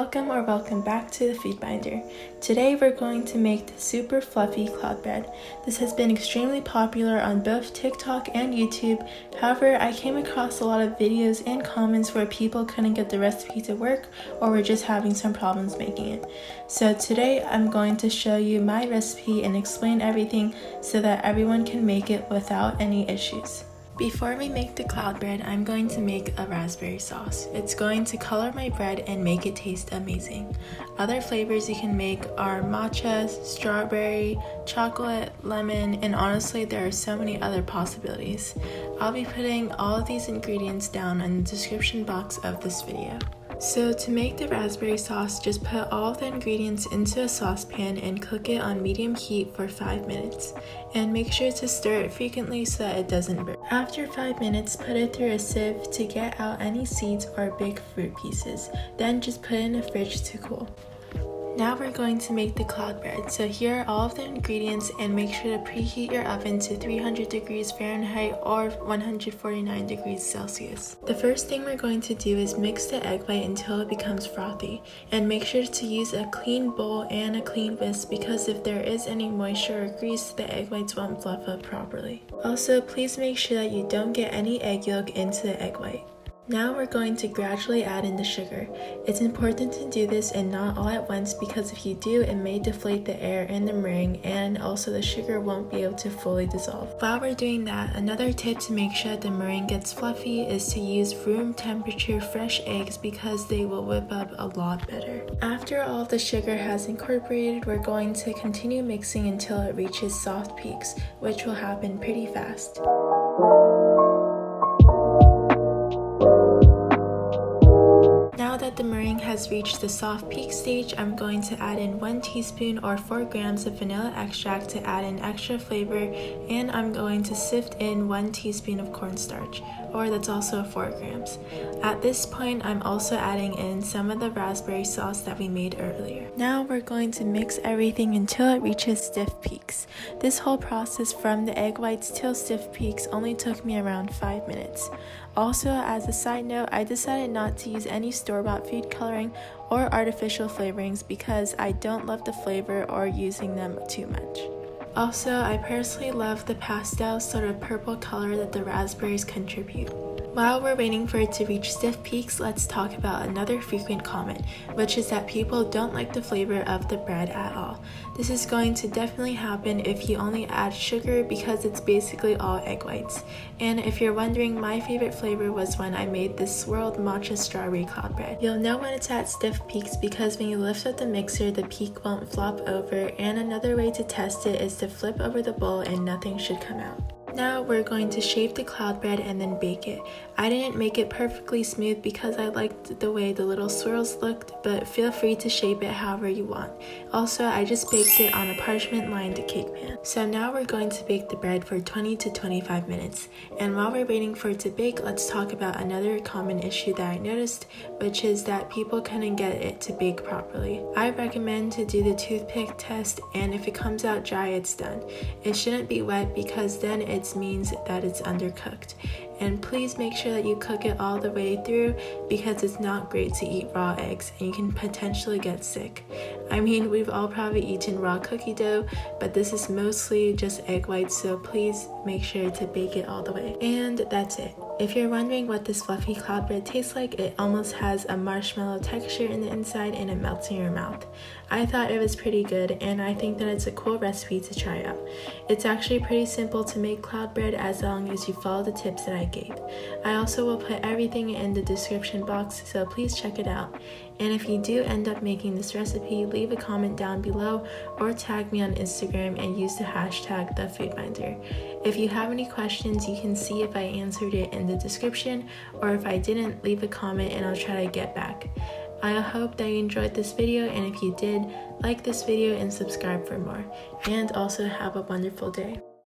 Welcome back to the Food Binder. Today we're going to make the super fluffy cloud bread. This has been extremely popular on both TikTok and YouTube. However, I came across a lot of videos and comments where people couldn't get the recipe to work or were just having some problems making it. So today I'm going to show you my recipe and explain everything so that everyone can make it without any issues. Before we make the cloud bread, I'm going to make a raspberry sauce. It's going to color my bread and make it taste amazing. Other flavors you can make are matcha, strawberry, chocolate, lemon, and honestly there are so many other possibilities. I'll be putting all of these ingredients down in the description box of this video. So to make the raspberry sauce, just put all of the ingredients into a saucepan and cook it on medium heat for 5 minutes. And make sure to stir it frequently so that it doesn't burn. After 5 minutes, put it through a sieve to get out any seeds or big fruit pieces. Then just put it in the fridge to cool. Now we're going to make the cloud bread. So here are all of the ingredients and make sure to preheat your oven to 300 degrees Fahrenheit or 149 degrees Celsius. The first thing we're going to do is mix the egg white until it becomes frothy. And make sure to use a clean bowl and a clean whisk because if there is any moisture or grease, the egg whites won't fluff up properly. Also, please make sure that you don't get any egg yolk into the egg white. Now we're going to gradually add in the sugar. It's important to do this and not all at once because if you do, it may deflate the air in the meringue and also the sugar won't be able to fully dissolve. While we're doing that, another tip to make sure that the meringue gets fluffy is to use room temperature fresh eggs because they will whip up a lot better. After all of the sugar has incorporated, we're going to continue mixing until it reaches soft peaks, which will happen pretty fast. Now that the meringue has reached the soft peak stage, I'm going to add in 1 teaspoon or 4 grams of vanilla extract to add in extra flavor, and I'm going to sift in 1 teaspoon of cornstarch, or that's also 4 grams. At this point, I'm also adding in some of the raspberry sauce that we made earlier. Now we're going to mix everything until it reaches stiff peaks. This whole process from the egg whites till stiff peaks only took me around 5 minutes. Also, as a side note, I decided not to use any store-bought food coloring or artificial flavorings because I don't love the flavor or using them too much. Also, I personally love the pastel sort of purple color that the raspberries contribute. While we're waiting for it to reach stiff peaks, let's talk about another frequent comment, which is that people don't like the flavor of the bread at all. This is going to definitely happen if you only add sugar because it's basically all egg whites. And if you're wondering, my favorite flavor was when I made this swirled matcha strawberry cloud bread. You'll know when it's at stiff peaks because when you lift up the mixer, the peak won't flop over, and another way to test it is to flip over the bowl and nothing should come out. Now we're going to shape the cloud bread and then bake it. I didn't make it perfectly smooth because I liked the way the little swirls looked, but feel free to shape it however you want. Also, I just baked it on a parchment-lined cake pan. So now we're going to bake the bread for 20 to 25 minutes. And while we're waiting for it to bake, let's talk about another common issue that I noticed, which is that people couldn't get it to bake properly. I recommend to do the toothpick test, and if it comes out dry, it's done. It shouldn't be wet because then it means that it's undercooked. And please make sure that you cook it all the way through because it's not great to eat raw eggs and you can potentially get sick. I mean, we've all probably eaten raw cookie dough, but this is mostly just egg whites, so please make sure to bake it all the way. And that's it. If you're wondering what this fluffy cloud bread tastes like, it almost has a marshmallow texture in the inside and it melts in your mouth. I thought it was pretty good and I think that it's a cool recipe to try out. It's actually pretty simple to make cloud bread as long as you follow the tips that I gave. I also will put everything in the description box, so please check it out. And if you do end up making this recipe, leave a comment down below or tag me on Instagram and use the hashtag #TheFoodBinder. If you have any questions, you can see if I answered it in the description, or if I didn't, leave a comment and I'll try to get back. I hope that you enjoyed this video, and if you did, like this video and subscribe for more. And also have a wonderful day.